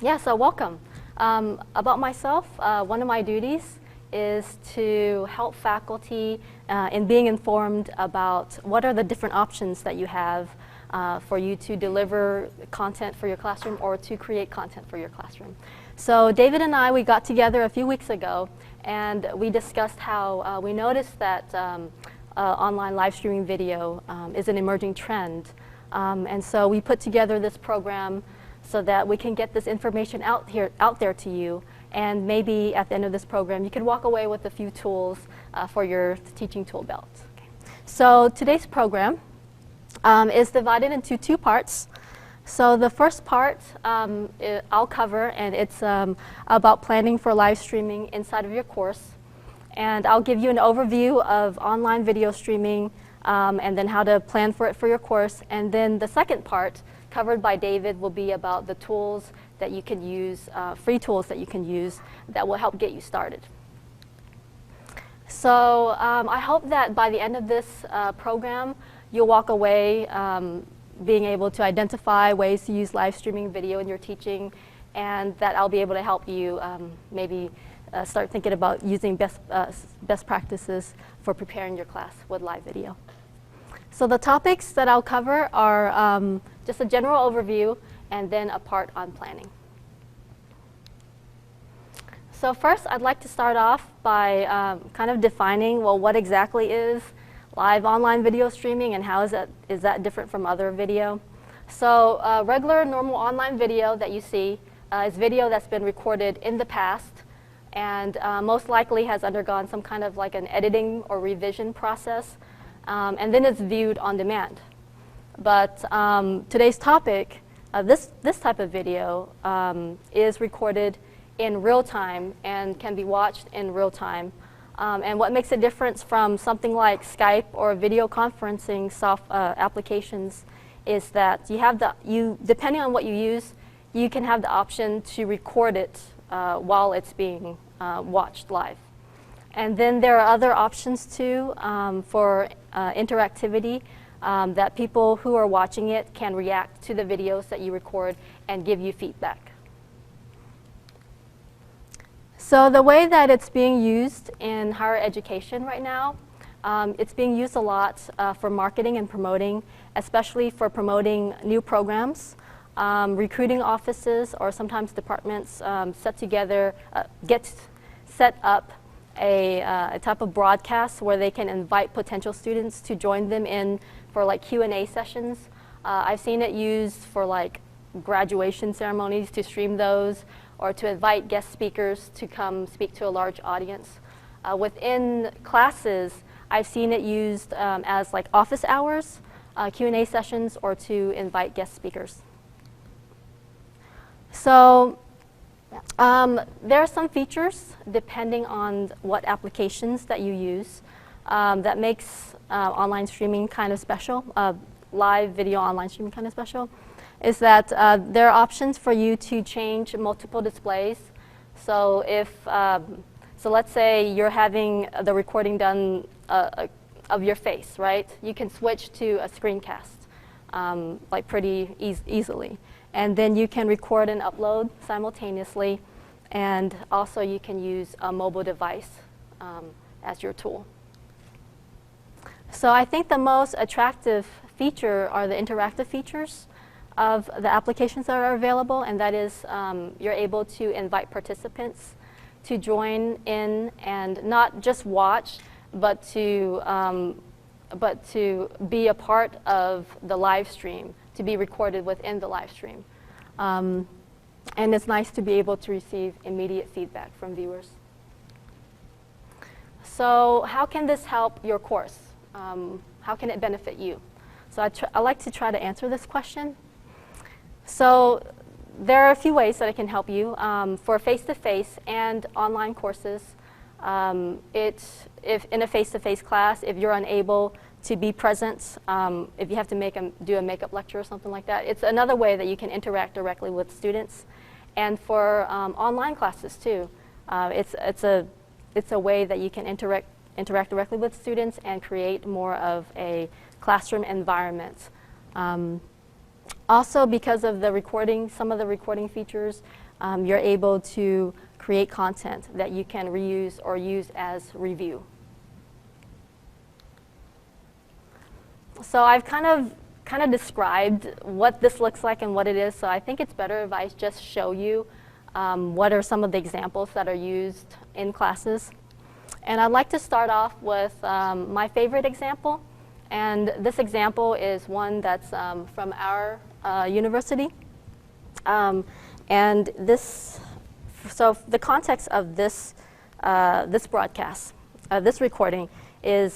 Yeah, so welcome. About myself, one of my duties is to help faculty in being informed about what are the different options that you have for you to deliver content for your classroom or to create content for your classroom. So David and I, we got together a few weeks ago and we discussed how we noticed that online live streaming video is an emerging trend. And so we put together this program so that we can get this information out there to you, and maybe at the end of this program you can walk away with a few tools for your teaching tool belt. Okay. So today's program is divided into two parts. So the first part I'll cover, and it's about planning for live streaming inside of your course. And I'll give you an overview of online video streaming and then how to plan for it for your course. And then the second part, covered by David, will be about the tools that you can use, free tools that you can use that will help get you started. So I hope that by the end of this program, you'll walk away being able to identify ways to use live streaming video in your teaching, and that I'll be able to help you maybe start thinking about using best practices for preparing your class with live video. So the topics that I'll cover are just a general overview and then a part on planning. So first, I'd like to start off by kind of defining, well, what exactly is live online video streaming and how is that different from other video? So regular, normal online video that you see is video that's been recorded in the past and most likely has undergone some kind of like an editing or revision process, and then it's viewed on demand. But today's topic, this type of video is recorded in real time and can be watched in real time. And what makes a difference from something like Skype or video conferencing applications is that depending on what you use, you can have the option to record it while it's being watched live. And then there are other options too for interactivity, that people who are watching it can react to the videos that you record and give you feedback. So the way that it's being used in higher education right now, it's being used a lot for marketing and promoting, especially for promoting new programs. Recruiting offices or sometimes departments set up a type of broadcast where they can invite potential students to join them in for like Q&A sessions. I've seen it used for like graduation ceremonies to stream those, or to invite guest speakers to come speak to a large audience. Within classes, I've seen it used as like office hours, Q&A sessions, or to invite guest speakers. So there are some features depending on what applications that you use that makes online streaming kind of special, live video online streaming kind of special, is that there are options for you to change multiple displays. So so let's say you're having the recording done of your face, right? You can switch to a screencast like pretty easily. And then you can record and upload simultaneously, and also you can use a mobile device as your tool. So I think the most attractive feature are the interactive features of the applications that are available, and that is you're able to invite participants to join in and not just watch, but to be a part of the live stream, to be recorded within the live stream. And it's nice to be able to receive immediate feedback from viewers. So how can this help your course? How can it benefit you? So I like to try to answer this question. So there are a few ways that it can help you. For face-to-face and online courses, if in a face-to-face class, if you're unable to be present, if you have to do a makeup lecture or something like that, it's another way that you can interact directly with students. And for online classes too, it's a way that you can interact directly with students and create more of a classroom environment. Also, because of the recording, some of the recording features, you're able to create content that you can reuse or use as review. So I've kind of described what this looks like and what it is, so I think it's better if I just show you what are some of the examples that are used in classes. And I'd like to start off with my favorite example. And this example is one that's from our university. And this, so the context of this, this broadcast, this recording is,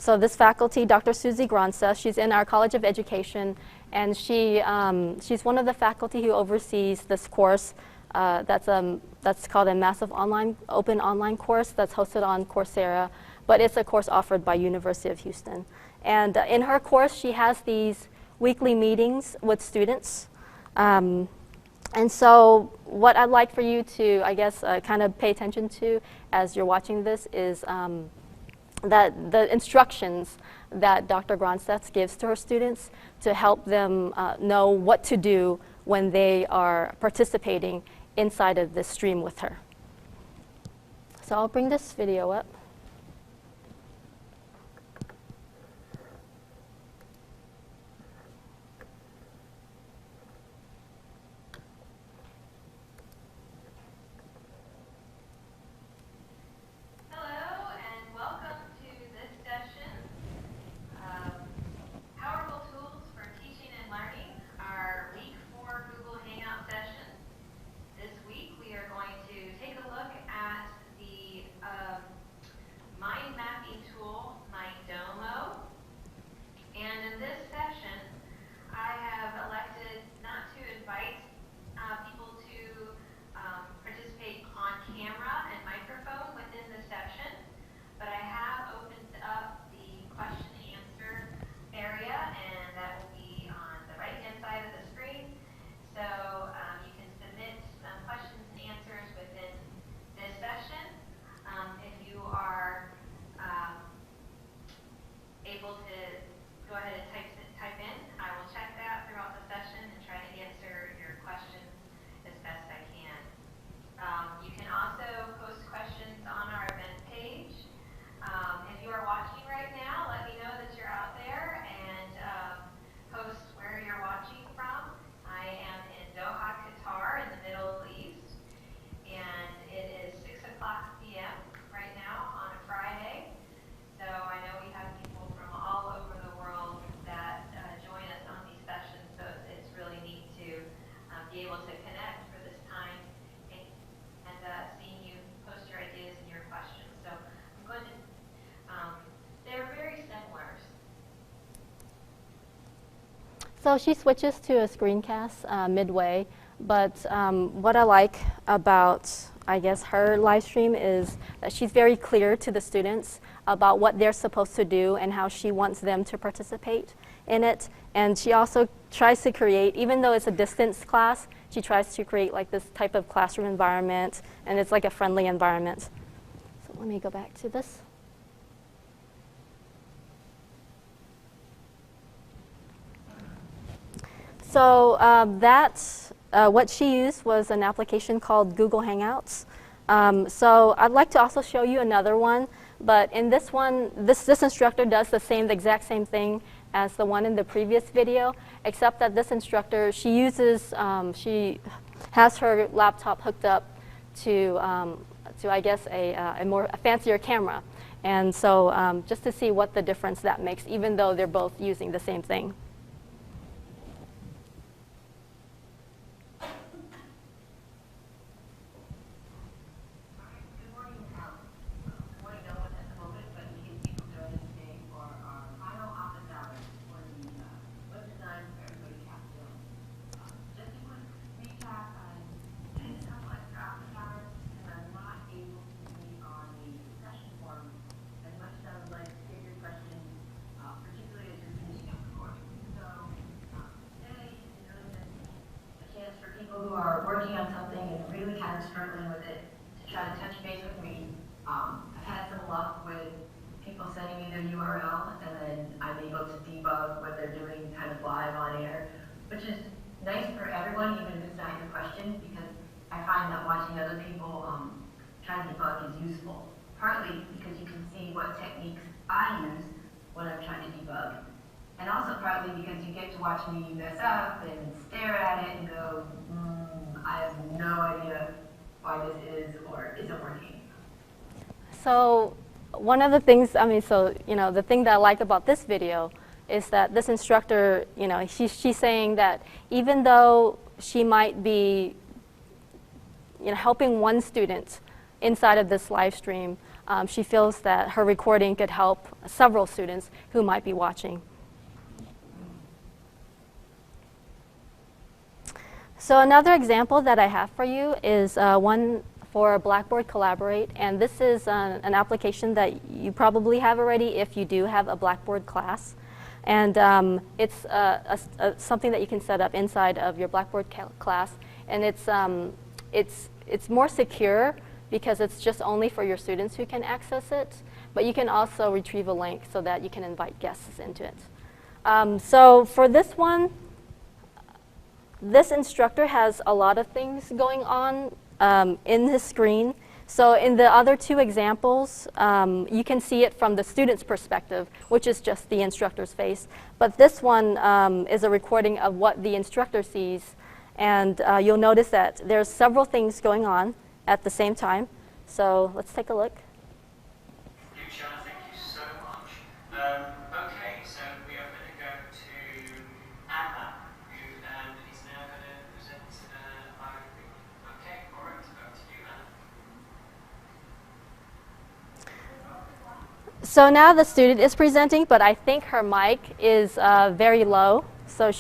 so this faculty, Dr. Susie Gronsa, she's in our College of Education, and she's one of the faculty who oversees this course that's called a massive open online course that's hosted on Coursera, but it's a course offered by University of Houston. And in her course, she has these weekly meetings with students. And so what I'd like for you to, I guess, kind of pay attention to as you're watching this is that the instructions that Dr. Gronstedt gives to her students to help them know what to do when they are participating inside of this stream with her. So I'll bring this video up. So she switches to a screencast midway, but what I like about, I guess, her live stream is that she's very clear to the students about what they're supposed to do and how she wants them to participate in it. And she also tries to create, even though it's a distance class, she tries to create like this type of classroom environment, and it's like a friendly environment. So let me go back to this. So what she used was an application called Google Hangouts. So I'd like to also show you another one, but in this one, this instructor does the exact same thing as the one in the previous video, except that this instructor, she has her laptop hooked up to I guess, a fancier camera. And so just to see what the difference that makes, even though they're both using the same thing. Who are working on something and really kind of struggling with it to try to touch base with me. I've had some luck with people sending me their URL, and then I'm able to debug what they're doing kind of live on air, which is nice for everyone, even if it's not your question, because I find that watching other people try to debug is useful. Partly because you can see what techniques I use when I'm trying to debug, and also partly because you get to watch me mess up and stare at it and go, I have no idea why this is or isn't working. So one of the things, the thing that I like about this video is that this instructor, she's saying that even though she might be, helping one student inside of this live stream, she feels that her recording could help several students who might be watching. So another example that I have for you is one for Blackboard Collaborate, and this is an application that you probably have already if you do have a Blackboard class. And it's something that you can set up inside of your Blackboard class, and it's more secure because it's just only for your students who can access it, but you can also retrieve a link so that you can invite guests into it. So for this one, this instructor has a lot of things going on in his screen. So in the other two examples, you can see it from the student's perspective, which is just the instructor's face. But this one is a recording of what the instructor sees. And you'll notice that there's several things going on at the same time. So let's take a look. Luciana, thank you so much. Okay, so we are going to go to Anna, who is now going to present our agreement. Okay, all right, over to you, Anna. So now the student is presenting, but I think her mic is very low, so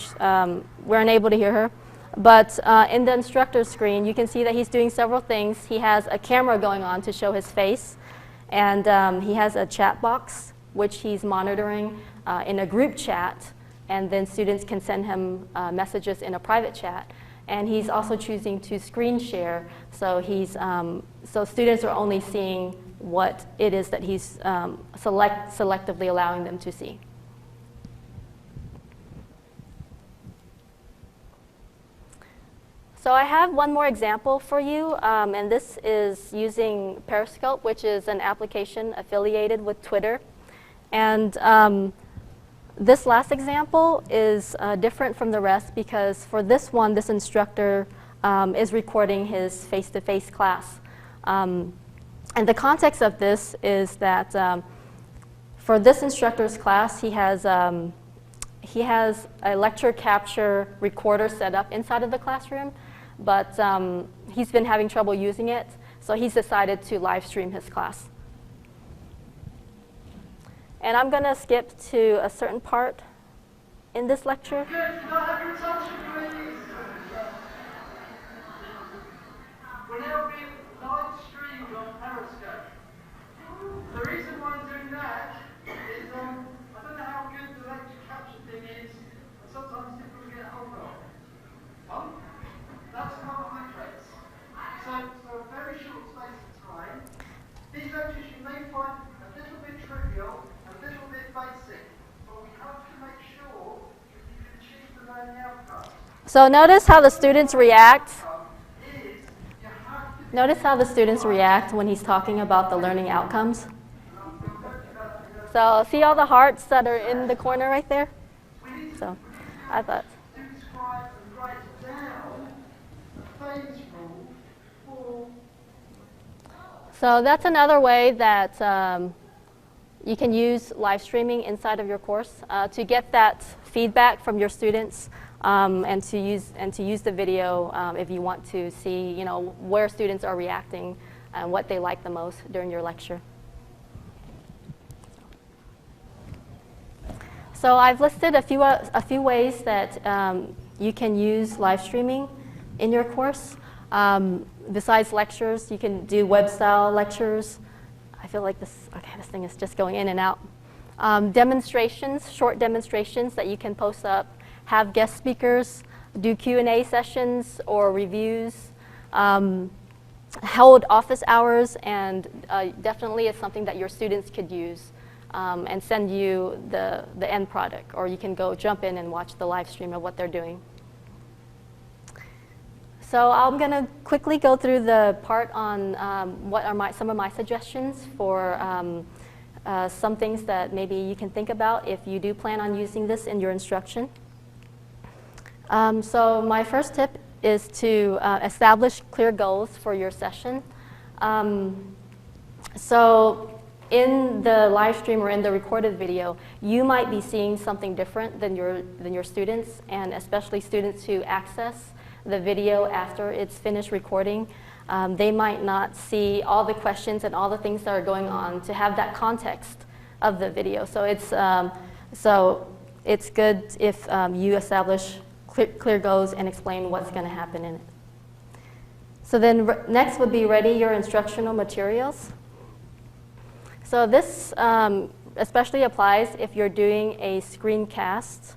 we're unable to hear her. But in the instructor's screen, you can see that he's doing several things. He has a camera going on to show his face, and he has a chat box, which he's monitoring in a group chat, and then students can send him messages in a private chat. And he's also choosing to screen share, so so students are only seeing what it is that he's selectively allowing them to see. So I have one more example for you, and this is using Periscope, which is an application affiliated with Twitter. And this last example is different from the rest because for this one, this instructor is recording his face-to-face class. And the context of this is that for this instructor's class, he has a lecture capture recorder set up inside of the classroom, but he's been having trouble using it, so he's decided to live stream his class. And I'm going to skip to a certain part in this lecture. Good. Can I have your attention, please? We're now being live streamed on Periscope. The reason why I'm doing that is I don't know how good the lecture capture thing is, and sometimes difficult to get hold of. That's carbohydrates. So a very short space of time. These lectures you may find a little bit trivial, a little bit basic, but we have to make sure that you can achieve the learning outcomes. So notice how the students react. Notice how the students react when he's talking about the learning outcomes. So see all the hearts that are in the corner right there? So I thought. So that's another way that you can use live streaming inside of your course to get that feedback from your students and to use the video if you want to see where students are reacting and what they like the most during your lecture. So I've listed a few ways that you can use live streaming in your course. Besides lectures, you can do web-style lectures. I feel like this thing is just going in and out. Demonstrations, short demonstrations that you can post up, have guest speakers, do Q&A sessions or reviews, hold office hours, and definitely is something that your students could use and send you the end product, or you can go jump in and watch the live stream of what they're doing. So I'm going to quickly go through the part on what are some of my suggestions for some things that maybe you can think about if you do plan on using this in your instruction. So my first tip is to establish clear goals for your session. So in the live stream or in the recorded video, you might be seeing something different than your students, and especially students who access the video after it's finished recording. They might not see all the questions and all the things that are going on to have that context of the video. So it's good if you establish clear goals and explain what's going to happen in it. So then next would be ready your instructional materials. So this especially applies if you're doing a screencast.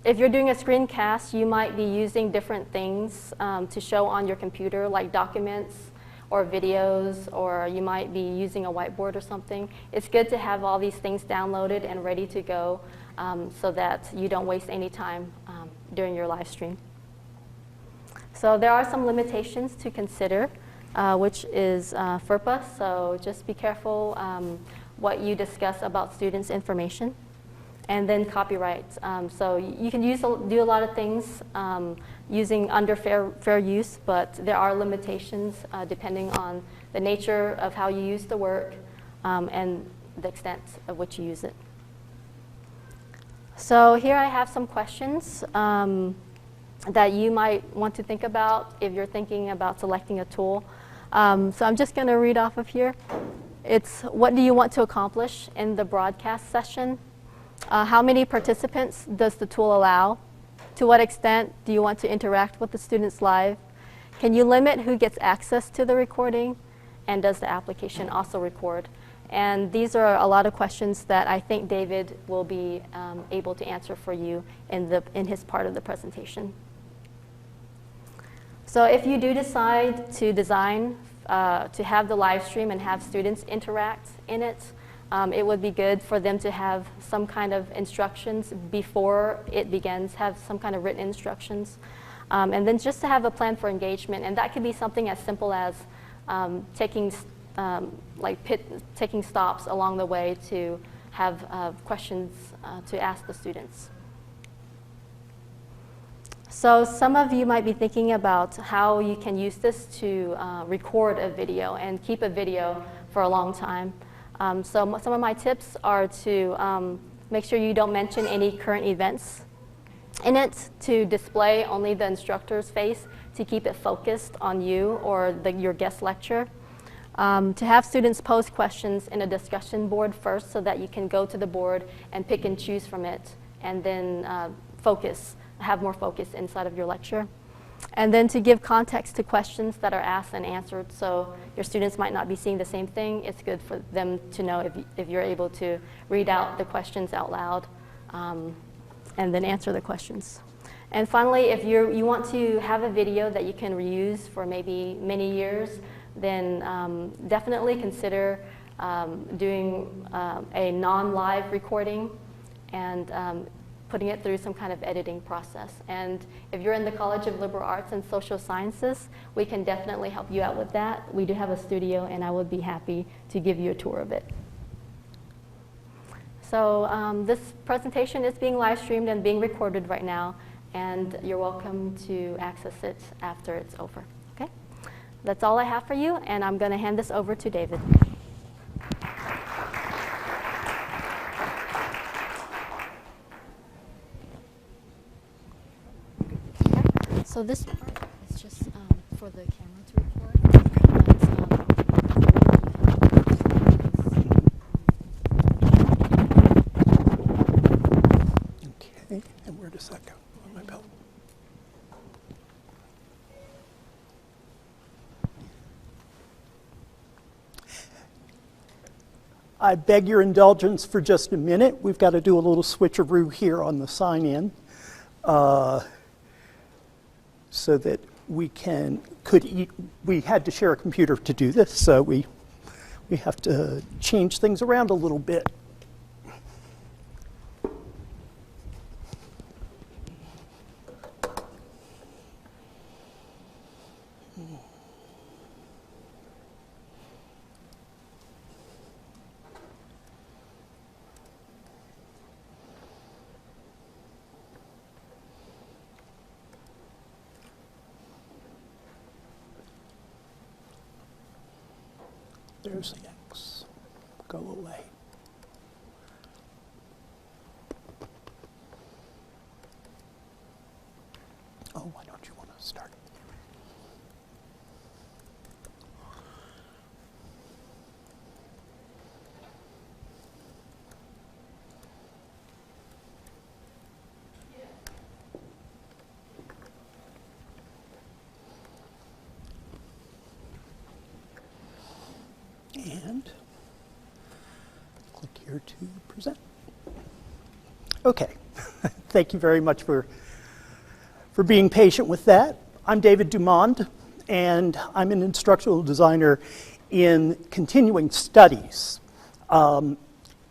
If you're doing a screencast, you might be using different things to show on your computer, like documents or videos, or you might be using a whiteboard or something. It's good to have all these things downloaded and ready to go so that you don't waste any time during your live stream. So there are some limitations to consider, which is FERPA, so just be careful what you discuss about students' information. And then copyright. So you can do a lot of things using under fair use, but there are limitations depending on the nature of how you use the work and the extent of which you use it. So here I have some questions that you might want to think about if you're thinking about selecting a tool. So I'm just going to read off of here. It's, what do you want to accomplish in the broadcast session? How many participants does the tool allow? To what extent do you want to interact with the students live? Can you limit who gets access to the recording? And does the application also record? And these are a lot of questions that I think David will be able to answer for you in his part of the presentation. So if you do decide to design to have the live stream and have students interact in it, it would be good for them to have some kind of instructions before it begins, have some kind of written instructions. And then just to have a plan for engagement. And that could be something as simple as taking stops along the way to have questions to ask the students. So some of you might be thinking about how you can use this to record a video and keep a video for a long time. So some of my tips are to make sure you don't mention any current events in it, to display only the instructor's face to keep it focused on you or your guest lecture, to have students pose questions in a discussion board first so that you can go to the board and pick and choose from it, and then have more focus inside of your lecture. And then to give context to questions that are asked and answered, so your students might not be seeing the same thing. It's good for them to know if you're able to read out the questions out loud and then answer the questions. And finally, if you want to have a video that you can reuse for maybe many years, then definitely consider doing a non-live recording and putting it through some kind of editing process. And if you're in the College of Liberal Arts and Social Sciences, we can definitely help you out with that. We do have a studio, and I would be happy to give you a tour of it. So this presentation is being live streamed and being recorded right now, and you're welcome to access it after it's over. Okay? That's all I have for you, and I'm going to hand this over to David. So this part is just for the camera to record. Okay, and where does that go on my belt? I beg your indulgence for just a minute. We've got to do a little switcheroo here on the sign-in. So that we had to share a computer to do this, so we we have to change things around a little bit. There's the X. Go away. Oh, why don't you want to start? And click here to present. Okay, thank you very much for being patient with that. I'm David Dumonde, and I'm an instructional designer in continuing studies.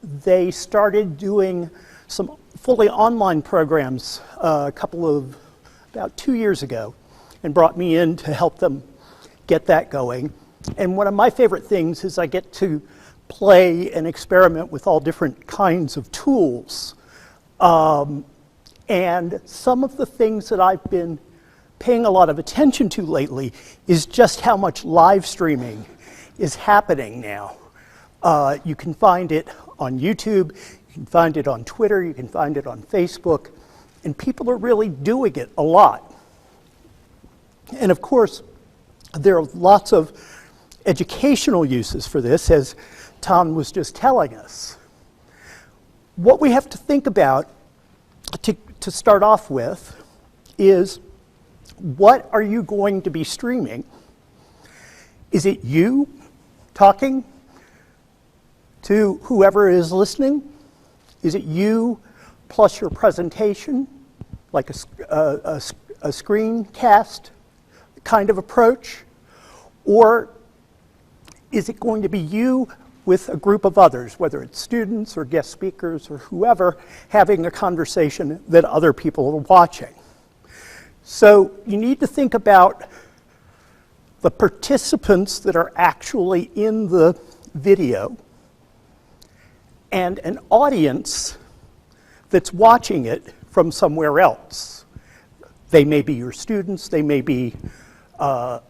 They started doing some fully online programs about 2 years ago and brought me in to help them get that going. And one of my favorite things is I get to play and experiment with all different kinds of tools. And some of the things that I've been paying a lot of attention to lately is just how much live streaming is happening now. You can find it on YouTube, you can find it on Twitter, you can find it on Facebook, and people are really doing it a lot. And of course, there are lots of educational uses for this, as Tom was just telling us. What we have to think about to start off with is, what are you going to be streaming? Is it you talking to whoever is listening? Is it you plus your presentation, like a screencast kind of approach? Or is it going to be you with a group of others, whether it's students or guest speakers or whoever, having a conversation that other people are watching? So you need to think about the participants that are actually in the video and an audience that's watching it from somewhere else. They may be your students, they may be a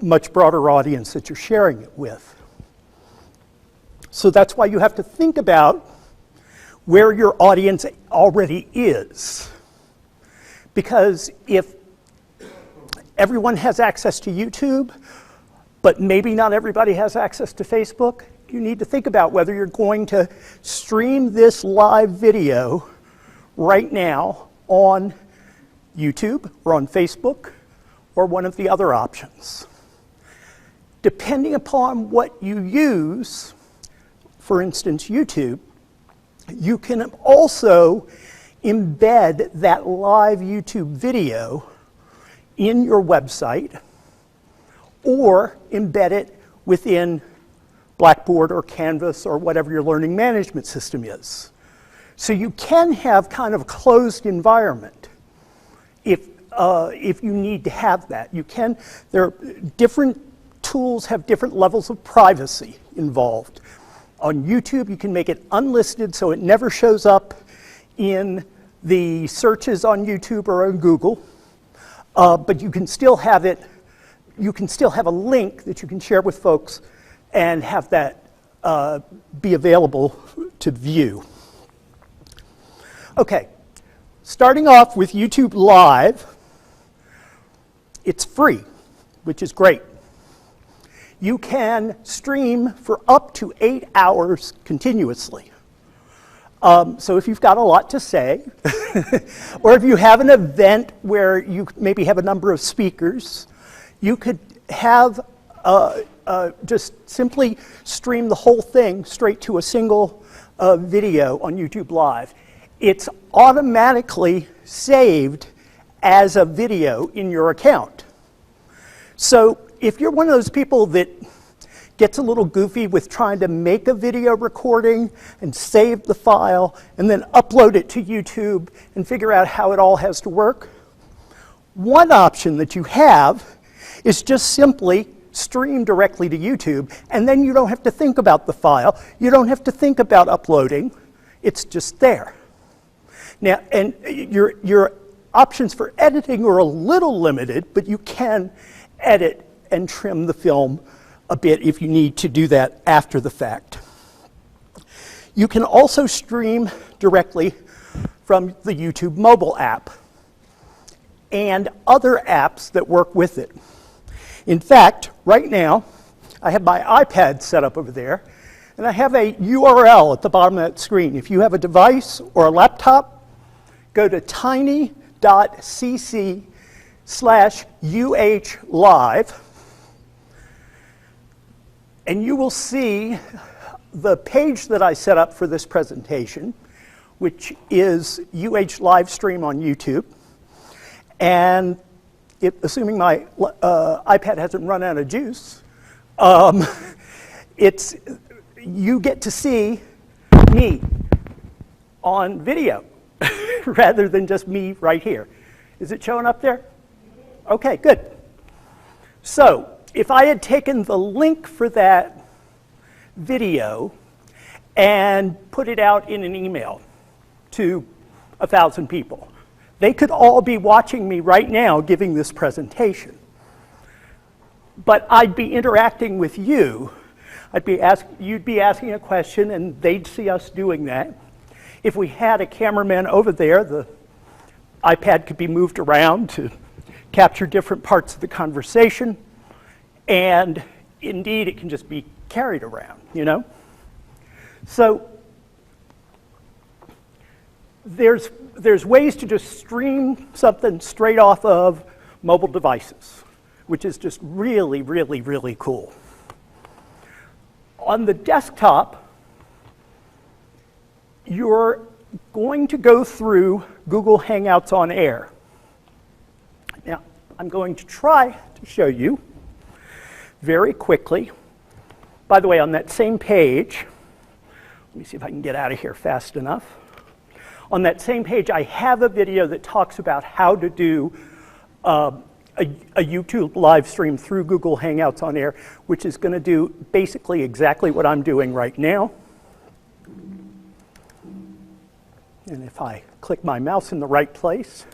much broader audience that you're sharing it with. So that's why you have to think about where your audience already is. Because if everyone has access to YouTube, but maybe not everybody has access to Facebook, you need to think about whether you're going to stream this live video right now on YouTube or on Facebook or one of the other options. Depending upon what you use, for instance, YouTube, you can also embed that live YouTube video in your website or embed it within Blackboard or Canvas or whatever your learning management system is. So you can have kind of a closed environment if you need to have that. You can, different tools have different levels of privacy involved. On YouTube, you can make it unlisted so it never shows up in the searches on YouTube or on Google, but you can still have it, you can still have a link that you can share with folks and have that be available to view. Okay, starting off with YouTube Live, it's free, which is great. You can stream for up to 8 hours continuously. So if you've got a lot to say, or if you have an event where you maybe have a number of speakers, you could have just simply stream the whole thing straight to a single video on YouTube Live. It's automatically saved as a video in your account. So if you're one of those people that gets a little goofy with trying to make a video recording and save the file and then upload it to YouTube and figure out how it all has to work, one option that you have is just simply stream directly to YouTube, and then you don't have to think about the file. You don't have to think about uploading. It's just there. Now, and your options for editing are a little limited, but you can edit and trim the film a bit if you need to do that after the fact. You can also stream directly from the YouTube mobile app and other apps that work with it. In fact, right now, I have my iPad set up over there, and I have a URL at the bottom of that screen. If you have a device or a laptop, go to tiny.cc/UHLive, and you will see the page that I set up for this presentation, which is UH live stream on YouTube. And assuming my iPad hasn't run out of juice, you get to see me on video rather than just me right here. Is it showing up there? Okay, good. So if I had taken the link for that video and put it out in an email to 1,000 people, they could all be watching me right now giving this presentation. But I'd be interacting with you. You'd be asking a question, and they'd see us doing that. If we had a cameraman over there, the iPad could be moved around to capture different parts of the conversation. And indeed, it can just be carried around, you know? So there's ways to just stream something straight off of mobile devices, which is just really, really, really cool. On the desktop, you're going to go through Google Hangouts on Air. Now, I'm going to try to show you very quickly. By the way, on that same page, let me see if I can get out of here fast enough. On that same page, I have a video that talks about how to do a YouTube live stream through Google Hangouts on Air, which is going to do basically exactly what I'm doing right now. And if I click my mouse in the right place.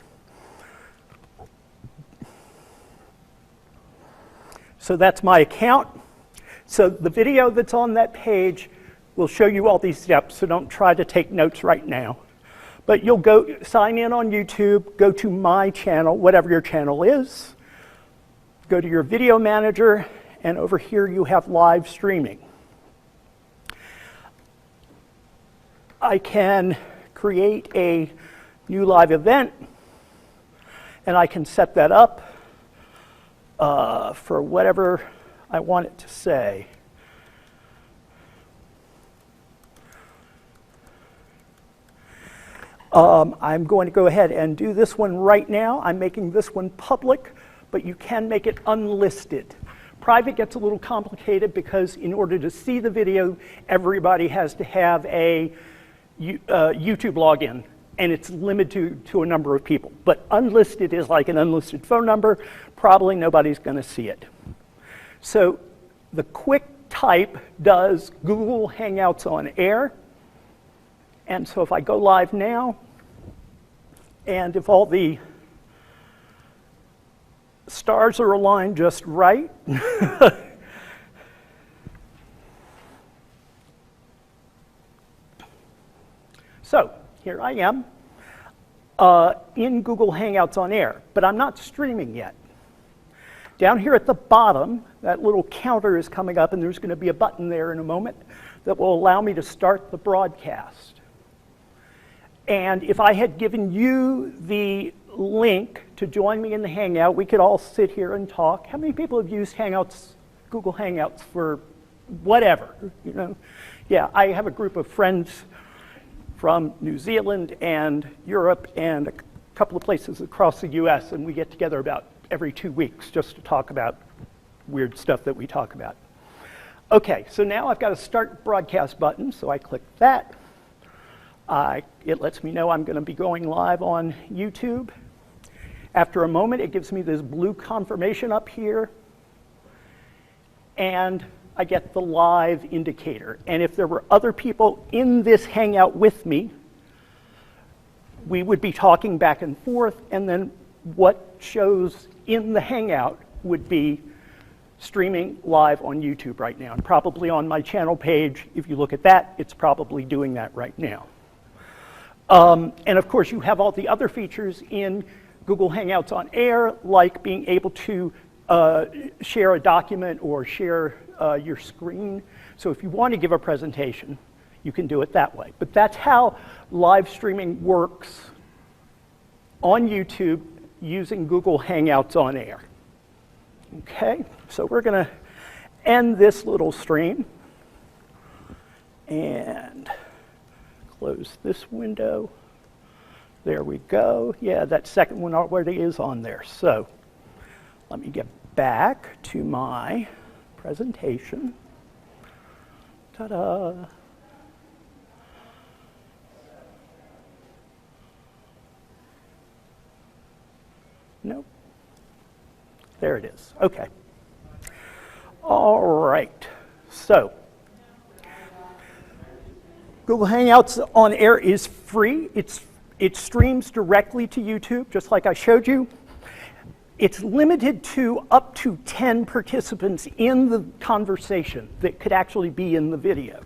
So that's my account. So the video that's on that page will show you all these steps, so don't try to take notes right now. But you'll go sign in on YouTube, go to my channel, whatever your channel is, go to your video manager, and over here you have live streaming. I can create a new live event, and I can set that up for whatever I want it to say. I'm going to go ahead and do this one right now. I'm making this one public, but you can make it unlisted. Private gets a little complicated because in order to see the video, everybody has to have a YouTube login, and it's limited to a number of people. But unlisted is like an unlisted phone number. Probably nobody's going to see it. So the quick type does Google Hangouts on Air. And so if I go live now, and if all the stars are aligned just right, so here I am in Google Hangouts on Air, but I'm not streaming yet. Down here at the bottom, that little counter is coming up, and there's going to be a button there in a moment that will allow me to start the broadcast. And if I had given you the link to join me in the Hangout, we could all sit here and talk. How many people have used Hangouts, Google Hangouts for whatever, you know? Yeah, I have a group of friends from New Zealand and Europe and a couple of places across the US, and we get together about every 2 weeks just to talk about weird stuff that we talk about. Okay, so now I've got a start broadcast button, so I click that. It lets me know I'm going to be going live on YouTube. After a moment, it gives me this blue confirmation up here, and I get the live indicator. And if there were other people in this Hangout with me, we would be talking back and forth, and then what shows in the Hangout would be streaming live on YouTube right now. And probably on my channel page, if you look at that, it's probably doing that right now. And of course, you have all the other features in Google Hangouts on Air, like being able to share a document or share your screen. So if you want to give a presentation, you can do it that way. But that's how live streaming works on YouTube using Google Hangouts on Air. Okay, so we're going to end this little stream and close this window. There we go. Yeah, that second one already is on there. So let me get back to my presentation. Ta-da. Nope. There it is. Okay. All right. So Google Hangouts on Air is free. It streams directly to YouTube, just like I showed you. It's limited to up to 10 participants in the conversation that could actually be in the video.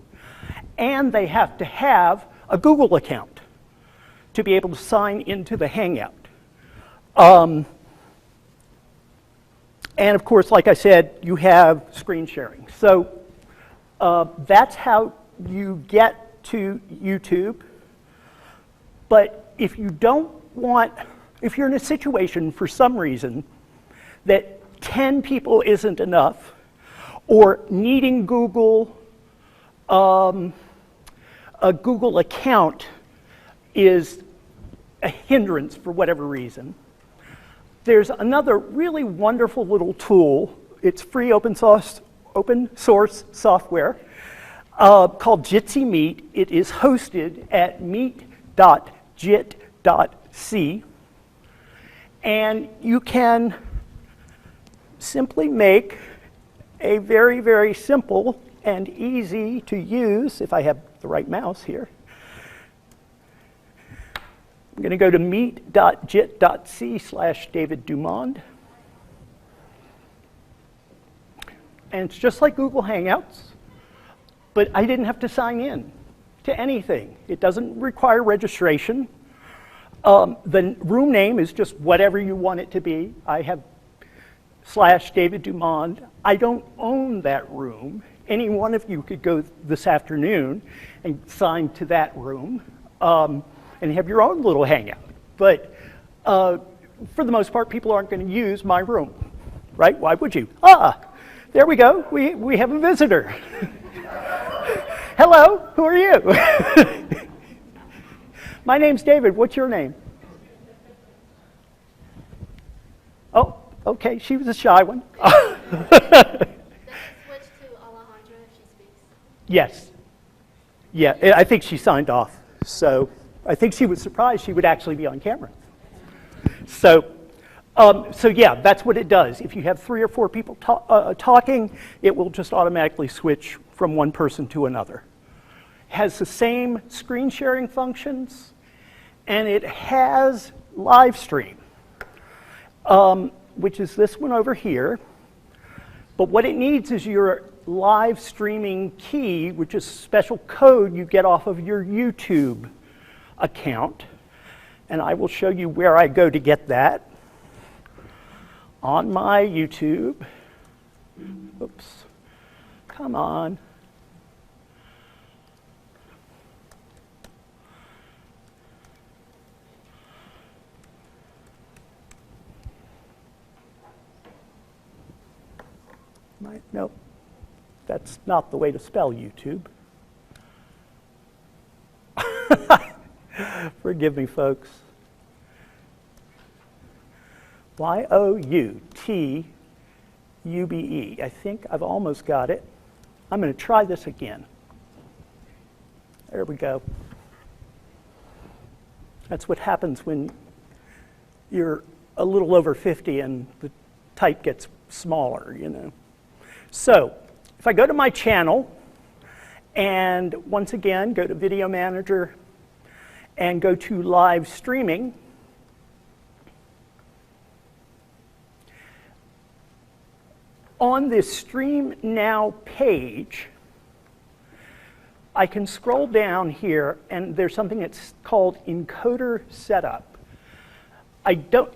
And they have to have a Google account to be able to sign into the Hangout. And of course, like I said, you have screen sharing. So that's how you get to YouTube. But if you don't want, if you're in a situation for some reason that 10 people isn't enough, or needing Google, a Google account is a hindrance for whatever reason, there's another really wonderful little tool. It's free open source software called Jitsi Meet. It is hosted at meet.jit.c. And you can simply make a very, very simple and easy to use, if I have the right mouse here. I'm going to go to meet.jit.c/David Dumonde. And it's just like Google Hangouts, but I didn't have to sign in to anything. It doesn't require registration. The room name is just whatever you want it to be. I have /David Dumonde. I don't own that room. Any one of you could go this afternoon and sign to that room. And have your own little hangout. But for the most part, people aren't going to use my room, right? Why would you? Ah, there we go. We have a visitor. Hello, who are you? My name's David. What's your name? Oh, okay. She was a shy one. Then switch to Alejandra if she speaks. Yes. Yeah, I think she signed off. So I think she was surprised she would actually be on camera. So yeah, that's what it does. If you have 3 or 4 people talking, it will just automatically switch from one person to another. It has the same screen sharing functions, and it has live stream, which is this one over here. But what it needs is your live streaming key, which is a special code you get off of your YouTube account, and I will show you where I go to get that on my YouTube. Oops, come on. Nope, that's not the way to spell YouTube. Forgive me, folks. Youtube. I think I've almost got it. I'm going to try this again. There we go. That's what happens when you're a little over 50 and the type gets smaller, you know. So if I go to my channel and once again go to Video Manager and go to live streaming, on this Stream Now page, I can scroll down here and there's something that's called Encoder Setup.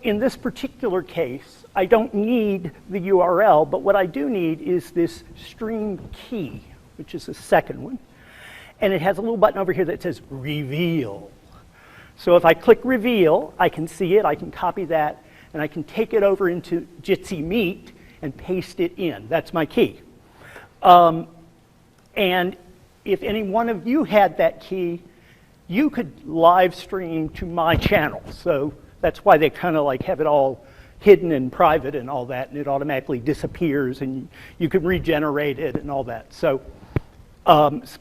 In this particular case, I don't need the URL, but what I do need is this stream key, which is the second one. And it has a little button over here that says Reveal. So if I click Reveal, I can see it, I can copy that, and I can take it over into Jitsi Meet and paste it in. That's my key. And if any one of you had that key, you could live stream to my channel. So that's why they kind of like have it all hidden and private and all that, and it automatically disappears, and you can regenerate it and all that. So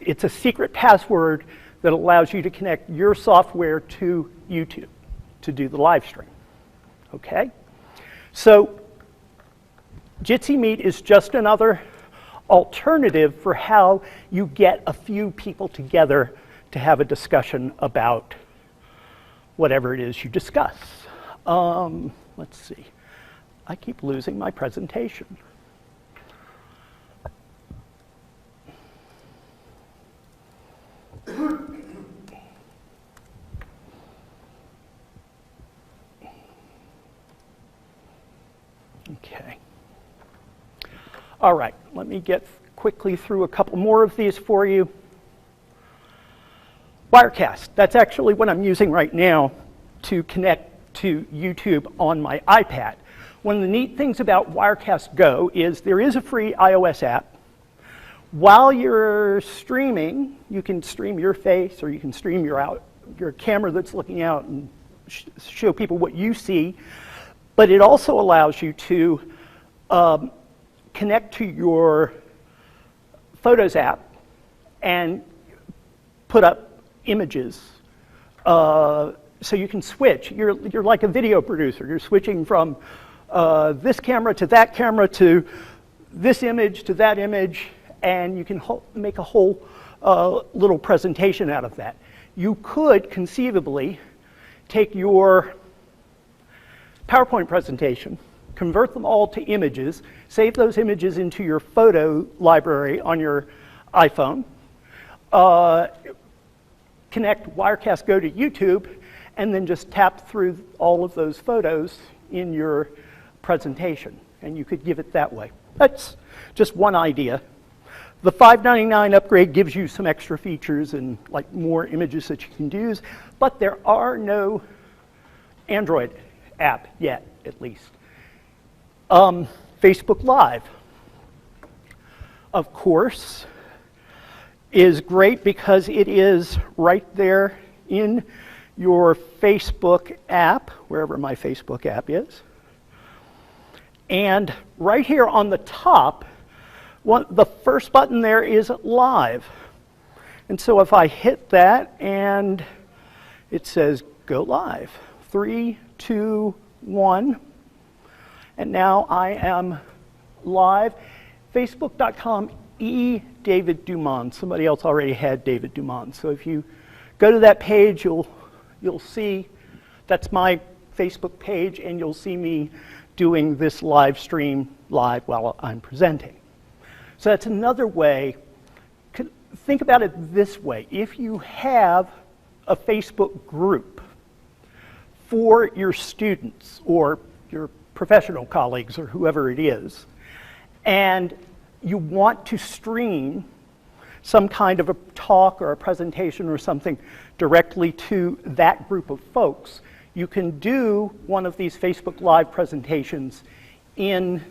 it's a secret password that allows you to connect your software to YouTube to do the live stream. Okay? So Jitsi Meet is just another alternative for how you get a few people together to have a discussion about whatever it is you discuss. Let's see. I keep losing my presentation. Okay. All right, let me get quickly through a couple more of these for you. Wirecast, that's actually what I'm using right now to connect to YouTube on my iPad. One of the neat things about Wirecast Go is there is a free iOS app. While you're streaming, you can stream your face or you can stream your camera that's looking out and show people what you see. But it also allows you to connect to your Photos app and put up images. So you can switch. You're like a video producer. You're switching from this camera to this image to that image, and you can make a whole little presentation out of that. You could conceivably take your PowerPoint presentation, convert them all to images, save those images into your photo library on your iPhone, connect Wirecast Go to YouTube, and then just tap through all of those photos in your presentation. And you could give it that way. That's just one idea. The $5.99 upgrade gives you some extra features and like more images that you can use, but there are no Android app yet, at least. Facebook Live, of course, is great because it is right there in your Facebook app, wherever my Facebook app is. And right here on the top, the first button there is Live. And so if I hit that and it says Go Live, 3, 2, 1, and now I am live. Facebook.com David Dumonde. Somebody else already had David Dumonde. So if you go to that page, you'll see that's my Facebook page, and you'll see me doing this live stream live while I'm presenting. So that's another way. Think about it this way. If you have a Facebook group for your students or your professional colleagues or whoever it is, and you want to stream some kind of a talk or a presentation or something directly to that group of folks, you can do one of these Facebook Live presentations in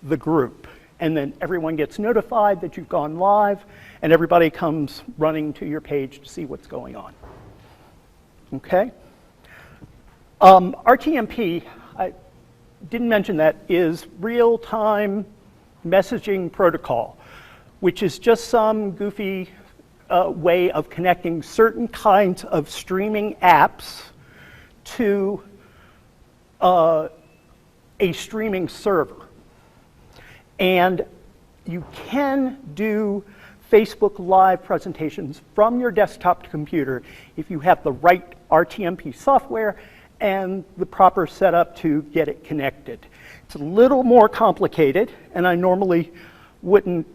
the group. And then everyone gets notified that you've gone live, and everybody comes running to your page to see what's going on. Okay? RTMP, I didn't mention that, is real-time messaging protocol. which is just some goofy way of connecting certain kinds of streaming apps to a streaming server. And you can do Facebook Live presentations from your desktop computer if you have the right RTMP software and the proper setup to get it connected. It's a little more complicated, and I normally wouldn't,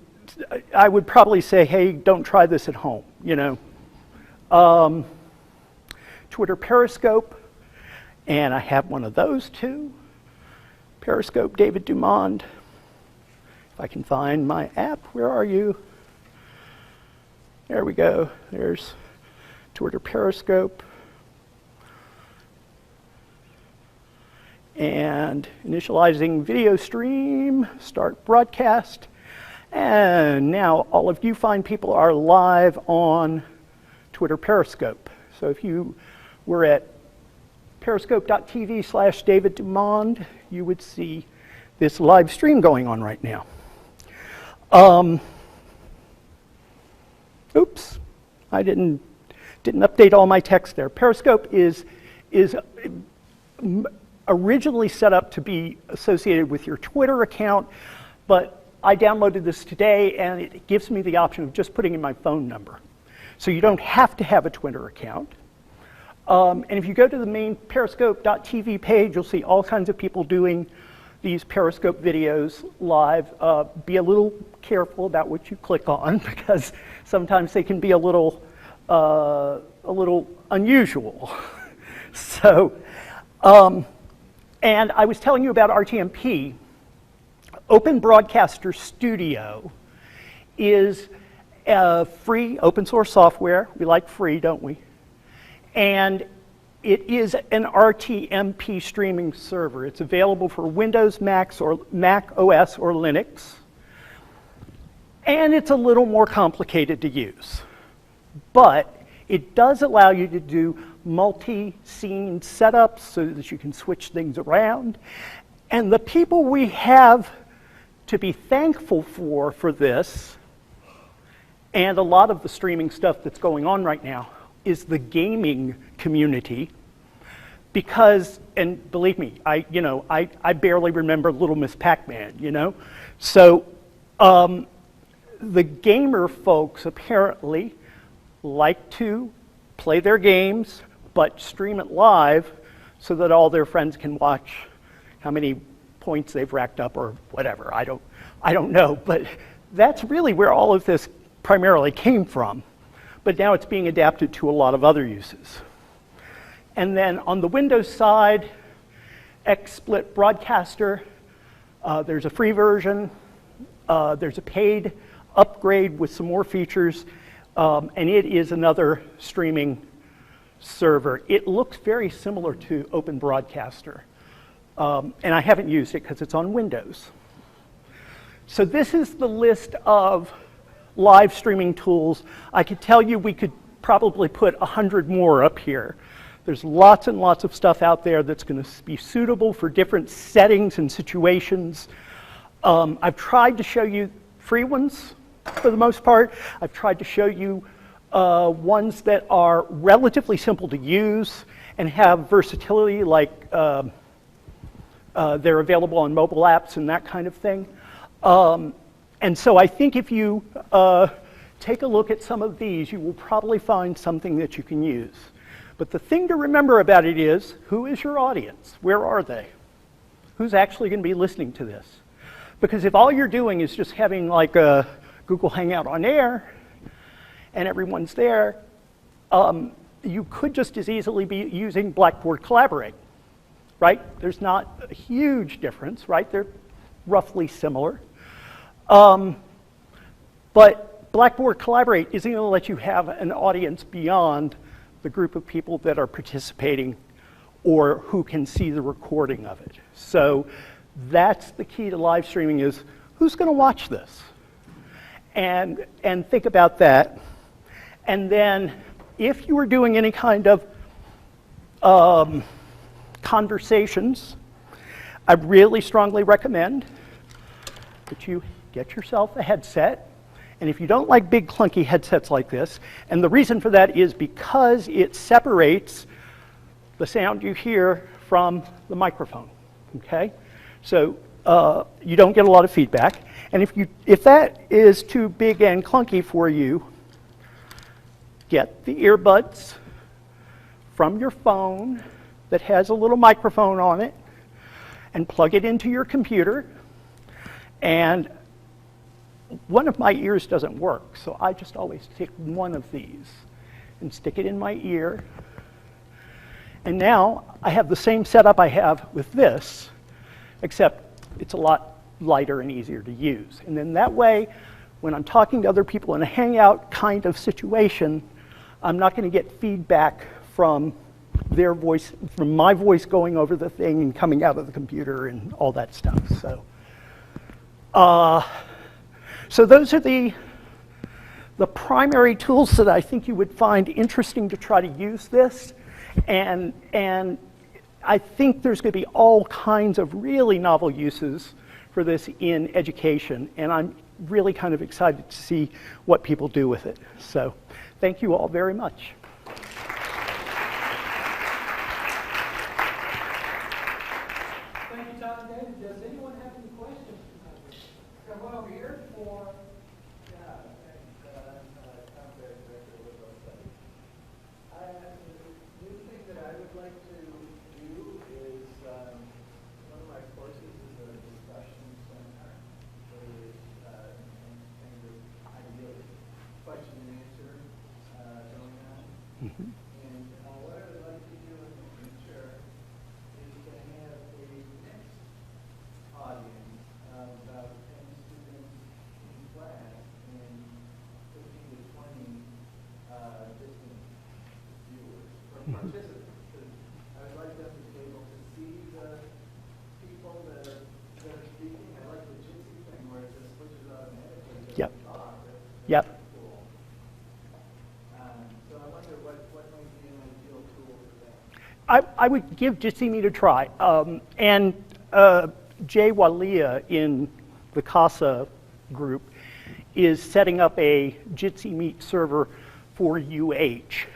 I would probably say, hey, don't try this at home, you know. Twitter Periscope, and I have one of those too. Periscope, David Dumonde. If I can find my app, where are you? There we go, there's Twitter Periscope. And initializing video stream, start broadcast. And now all of you fine people are live on Twitter Periscope. So if you were at periscope.tv/David Dumonde, you would see this live stream going on right now. Oops, I didn't update all my text there. Periscope is originally set up to be associated with your Twitter account, but I downloaded this today and it gives me the option of just putting in my phone number. So you don't have to have a Twitter account. And if you go to the main periscope.tv page, you'll see all kinds of people doing these Periscope videos live. Be a little careful about what you click on because sometimes they can be a little unusual. So, and I was telling you about RTMP. Open Broadcaster Studio is free open source software. We like free, don't we? And it is an RTMP streaming server. It's available for Windows, Mac OS, or Linux. And it's a little more complicated to use. But it does allow you to do multi-scene setups so that you can switch things around. And the people we have to be thankful for this, and a lot of the streaming stuff that's going on right now, is the gaming community. Because, and believe me, I barely remember Little Miss Pac-Man, you know? So the gamer folks apparently like to play their games, but stream it live so that all their friends can watch how many points they've racked up or whatever. I don't know, but that's really where all of this primarily came from. But now it's being adapted to a lot of other uses. And then on the Windows side, XSplit Broadcaster, there's a free version, there's a paid upgrade with some more features, and it is another streaming server. It looks very similar to Open Broadcaster, and I haven't used it because it's on Windows. So this is the list of live streaming tools. I could tell you we could probably put 100 more up here. There's lots and lots of stuff out there that's going to be suitable for different settings and situations. I've tried to show you free ones for the most part. I've tried to show you ones that are relatively simple to use and have versatility, like they're available on mobile apps and that kind of thing. And so I think if you take a look at some of these, you will probably find something that you can use. But the thing to remember about it is, who is your audience? Where are they? Who's actually going to be listening to this? Because if all you're doing is just having like a Google Hangout on air and everyone's there, you could just as easily be using Blackboard Collaborate, right? There's not a huge difference, right? They're roughly similar. But Blackboard Collaborate isn't going to let you have an audience beyond the group of people that are participating or who can see the recording of it. So that's the key to live streaming, is who's going to watch this? And think about that. And then if you were doing any kind of conversations, I really strongly recommend that you get yourself a headset And if you don't like big clunky headsets like this, and the reason for that is because it separates the sound you hear from the microphone, okay? So you don't get a lot of feedback. And if that is too big and clunky for you, get the earbuds from your phone that has a little microphone on it and plug it into your computer. And one of my ears doesn't work, so I just always take one of these and stick it in my ear. And now I have the same setup I have with this, except it's a lot lighter and easier to use. And then that way, when I'm talking to other people in a hangout kind of situation, I'm not going to get feedback from their voice, from my voice going over the thing and coming out of the computer and all that stuff. So those are the primary tools that I think you would find interesting to try to use this. And I think there's going to be all kinds of really novel uses for this in education. And I'm really kind of excited to see what people do with it. So thank you all very much. Thank you, Tom and David. Does anyone have any questions? Come on over here for. New thing that I would like to do is one of my courses is a discussion seminar where there's kind of ideally question and answer going on. Mm-hmm. And what I would like to do in the future is to have a mixed audience of about 10 students in class and 15 to 20 distant viewers or participants. I would like them to be able to see the people that are speaking. I like the Jitsi thing where it just switches automatically to Yep. talk. That's Yep. cool. So I wonder what might be an ideal tool for that. I would give Jitsi Meet a try. And Jay Walia in the CASA group is setting up a Jitsi Meet server for UH.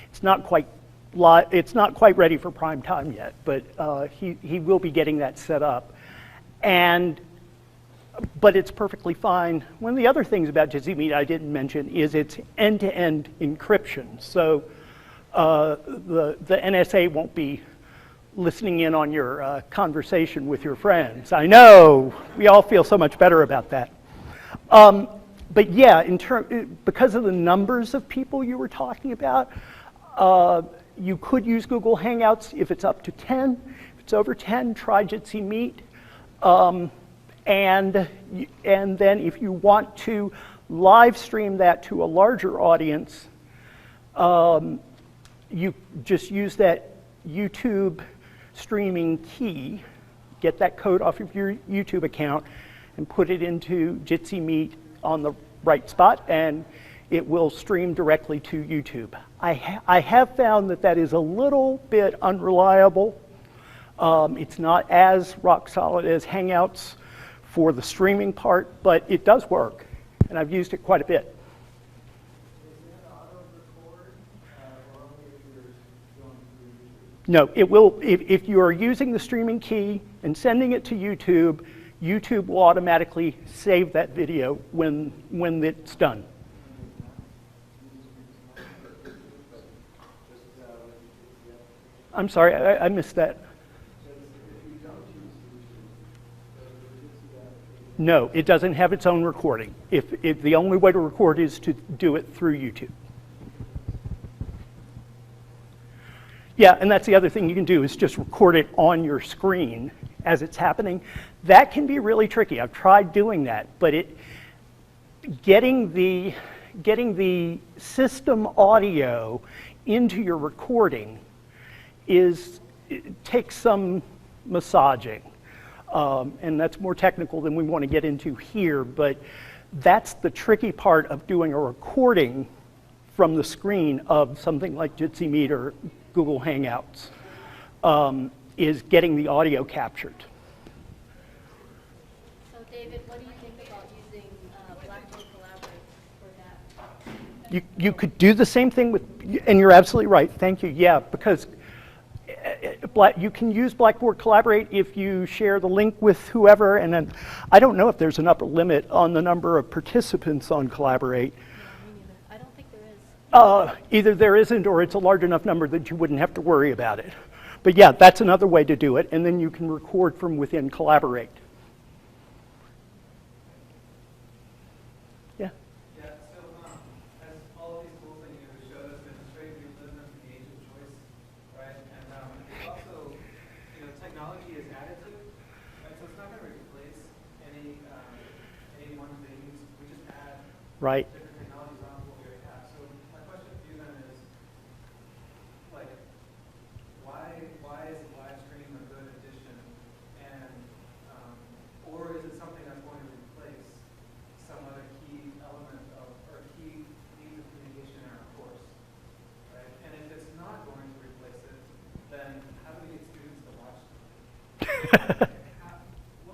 It's not quite ready for prime time yet, but he will be getting that set up. But it's perfectly fine. One of the other things about Jitsi Meet I didn't mention is it's end-to-end encryption. So the NSA won't be listening in on your conversation with your friends. I know, we all feel so much better about that. But yeah, because of the numbers of people you were talking about, you could use Google Hangouts if it's up to 10. If it's over 10, try Jitsi Meet. And then if you want to live stream that to a larger audience, you just use that YouTube streaming key, get that code off of your YouTube account, and put it into Jitsi Meet on the right spot, and it will stream directly to YouTube. I have found that is a little bit unreliable. It's not as rock solid as Hangouts for the streaming part, but it does work, and I've used it quite a bit. Is it auto record or only if you're going through YouTube? No, it will, if you are using the streaming key and sending it to YouTube, YouTube will automatically save that video when it's done. I'm sorry, I missed that. No, it doesn't have its own recording. If the only way to record is to do it through YouTube. Yeah, and that's the other thing you can do is just record it on your screen as it's happening. That can be really tricky. I've tried doing that, but getting the system audio into your recording it takes some massaging. And that's more technical than we want to get into here, but that's the tricky part of doing a recording from the screen of something like Jitsi Meet or Google Hangouts, is getting the audio captured. So David, what do you think about using Blackboard You could do the same thing with, and you're absolutely right, thank you, yeah, because you can use Blackboard Collaborate if you share the link with whoever, and then I don't know if there's an upper limit on the number of participants on Collaborate. Me neither. I don't think there is. Either there isn't or it's a large enough number that you wouldn't have to worry about it. But yeah, that's another way to do it, and then you can record from within Collaborate. Yeah? Yeah, so as all of these tools that you showed us demonstrate, we live in the age of choice, right? And it's also, technology is additive, right? So it's not going to replace any one thing. We just add Right. different technologies on what we already have. So my question to you then is, like, why is live stream a good addition, and or is it something that's going to replace some other key element of or key means of communication in our course, right? And if it's not going to replace it, then how do we get students to watch them?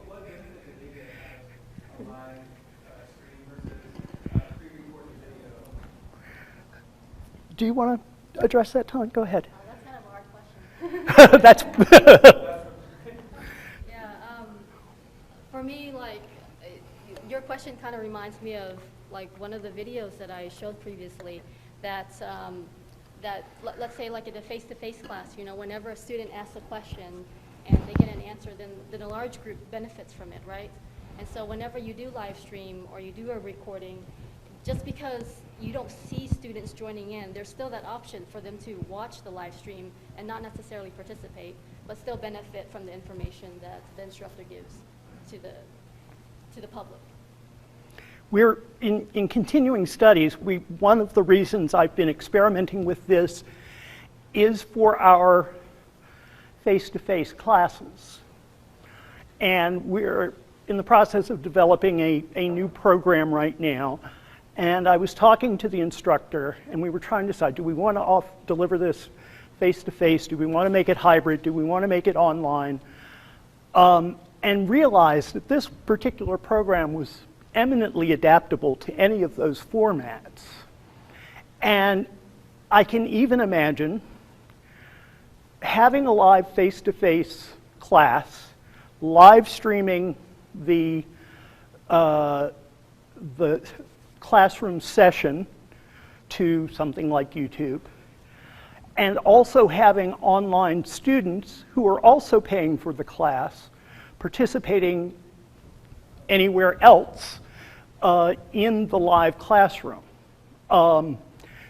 What benefit do they get out of a live stream versus pre-recorded video? Do you want to address that, Thanh? Go ahead. That's kind of a hard question. That's Yeah, for me, like, your question kind of reminds me of, like, one of the videos that I showed previously that, let's say, like in a face-to-face class, whenever a student asks a question and they get an answer, then a large group benefits from it, right? And so whenever you do live stream or you do a recording, just because you don't see students joining in, there's still that option for them to watch the live stream and not necessarily participate, but still benefit from the information that the instructor gives to the public. We're in continuing studies. One of the reasons I've been experimenting with this is for our face-to-face classes. And we're in the process of developing a new program right now. And I was talking to the instructor, and we were trying to decide, do we want to deliver this face-to-face? Do we want to make it hybrid? Do we want to make it online? And realized that this particular program was eminently adaptable to any of those formats. And I can even imagine having a live face-to-face class, live streaming the classroom session to something like YouTube, and also having online students who are also paying for the class participating anywhere else in the live classroom.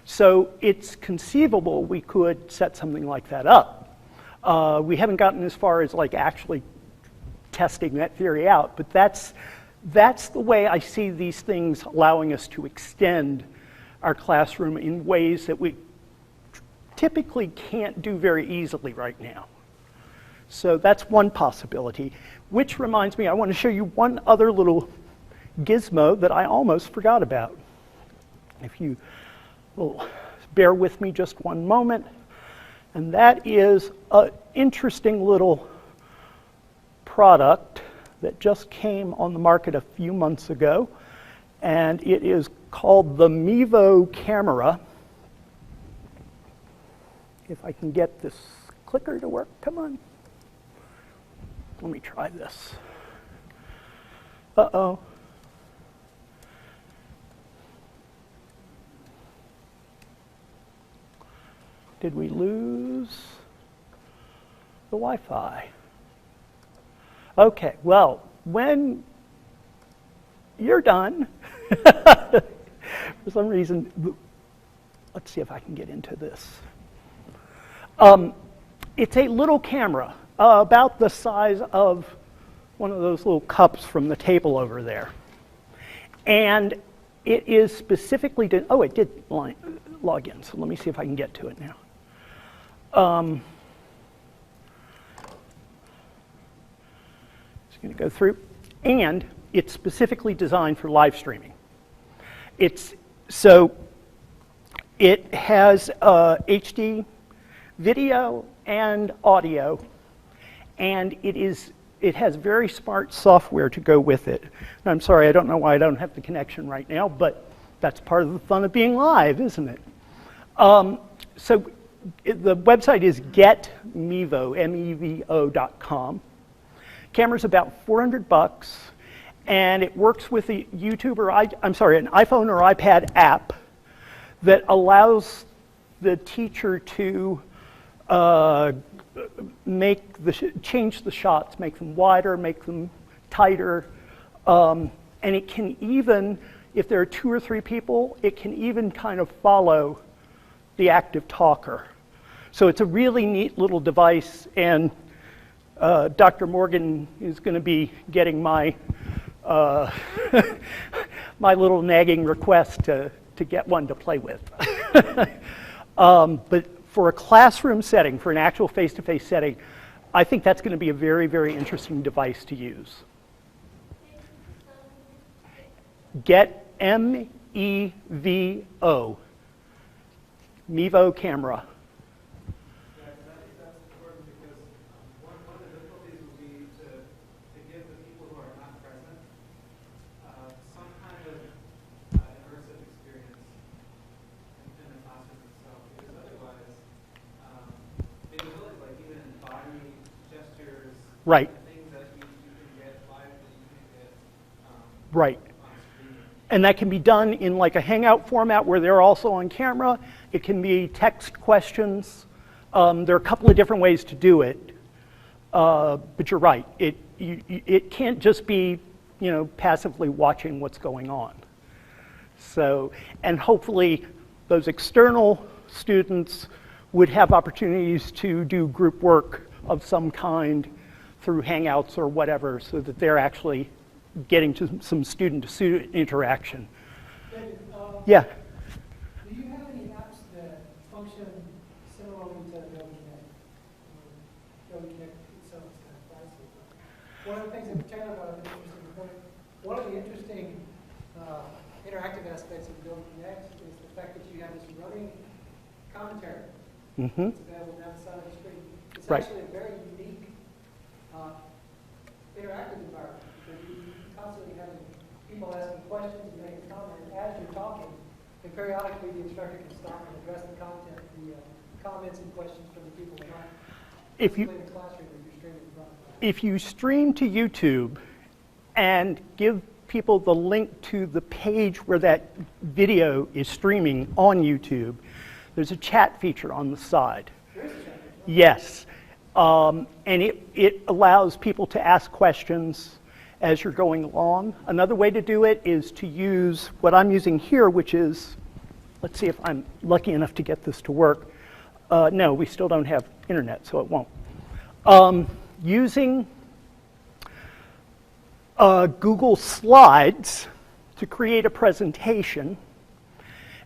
So it's conceivable we could set something like that up. We haven't gotten as far as like actually testing that theory out, but that's the way I see these things allowing us to extend our classroom in ways that we typically can't do very easily right now. So that's one possibility, which reminds me, I want to show you one other little gizmo that I almost forgot about. If you will bear with me just one moment. And that is an interesting little product that just came on the market a few months ago. And it is called the Mevo camera. If I can get this clicker to work, come on. Let me try this. Uh-oh. Did we lose the Wi-Fi? Okay, well, when you're done, for some reason, let's see if I can get into this. It's a little camera, about the size of one of those little cups from the table over there. And it is specifically, it did log in, so let me see if I can get to it now. Just going to go through, and it's specifically designed for live streaming. So it has HD video and audio, and it has very smart software to go with it. And I'm sorry, I don't know why I don't have the connection right now, but That's part of the fun of being live, isn't it? So the website is getmevo, mevo.com. Camera's about $400, and it works with a YouTube or an iPhone or iPad app that allows the teacher to change the shots, make them wider, make them tighter, and it can even, if there are 2 or 3 people, it can even kind of follow the active talker. So it's a really neat little device, and Dr. Morgan is going to be getting my my little nagging request to get one to play with. But for a classroom setting, for an actual face-to-face setting, I think that's going to be a very, very interesting device to use. Get M-E-V-O. Mevo camera. Yeah, 'cause I think that's important because one of the difficulties would be to give the people who are not present some kind of immersive experience in the classroom itself. Because otherwise, they will like even body gestures, Right. things that you can get live that you can get Right. on screen. And that can be done in like a Hangout format where they're also on camera. It can be text questions. There are a couple of different ways to do it. But you're right. It can't just be, passively watching what's going on. So, and hopefully those external students would have opportunities to do group work of some kind through Hangouts or whatever, so that they're actually getting to some student-to-student interaction. David, Yeah. do you have any apps that function similarly to Adobe Connect? Adobe Connect itself is kind of pricey. One of the things in particular about an interesting point, one of the interesting interactive aspects of Adobe Connect is the fact that you have this running commentary. Mm-hmm. It's available down the side of the screen. It's Right. actually a very unique interactive environment because you're constantly having people asking questions and making comments as you're talking, and periodically the instructor can stop and address the content, the comments and questions from the people behind. If you In the classroom that you're streaming from. If you stream to YouTube and give people the link to the page where that video is streaming on YouTube, there's a chat feature on the side. Yes. And it allows people to ask questions as you're going along. Another way to do it is to use what I'm using here, which is, let's see if I'm lucky enough to get this to work. No, we still don't have internet, so it won't. Using Google Slides to create a presentation,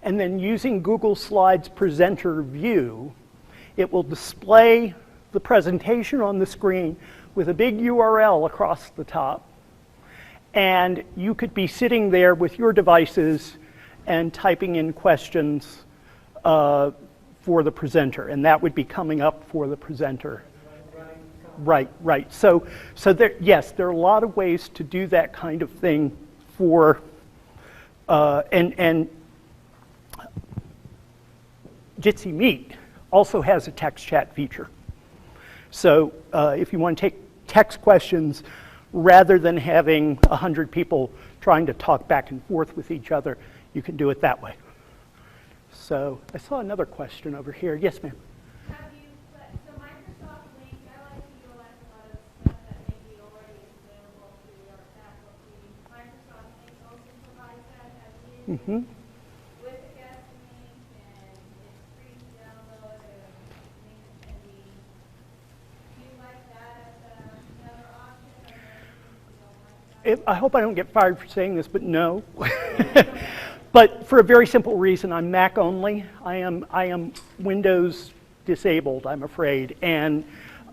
and then using Google Slides presenter view, it will display the presentation on the screen with a big URL across the top. And you could be sitting there with your devices and typing in questions for the presenter, and that would be coming up for the presenter. Right, right. So there, yes, there are a lot of ways to do that kind of thing for, and Jitsi Meet also has a text chat feature. So if you want to take text questions, rather than having 100 people trying to talk back and forth with each other, you can do it that way. So I saw another question over here. Yes, ma'am. Have you, so Microsoft Link, I like to utilize a lot of stuff that maybe already is available to our faculty. Microsoft Link also provides that as is with a guest link, and it's free to download and link attendees. Do you like that as another option, or do you don't like that? I hope I don't get fired for saying this, but no. But for a very simple reason, I'm Mac only. I am Windows disabled, I'm afraid, and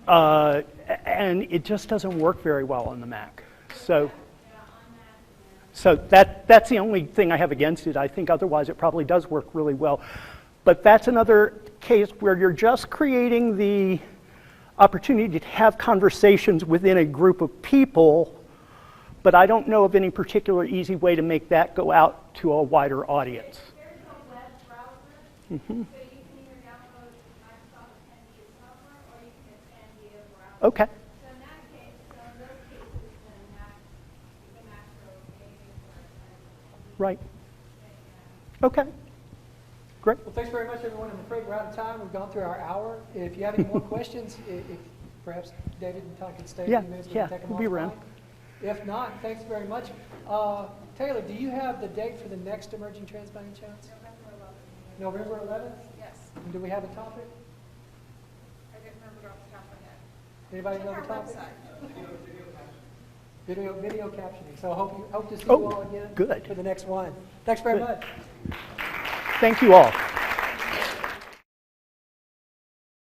it just doesn't work very well on the Mac. So that's the only thing I have against it. I think otherwise it probably does work really well. But that's another case where you're just creating the opportunity to have conversations within a group of people, but I don't know of any particular easy way to make that go out to a wider audience. There's a web browser, so you can either download Microsoft Attendee software or you can attend via browser. Okay. So in that case, so in those cases, then the macro pages are Right. Okay. Great. Well, thanks very much, everyone. I'm afraid we're out of time. We've gone through our hour. If you have any more questions, if perhaps David and Tom can stay a Yeah, few minutes, we yeah, can take them we'll be around. offline. If not, thanks very much. Taylor, do you have the date for the next Emerging Trends by any chance? November 11th? Yes, And do we have a topic? I didn't remember off the top of my head. Anybody know Check the our topic? website. Video captioning. So hope to see Oh, you all again good. for the next one. Thanks very Good. much. Thank you all.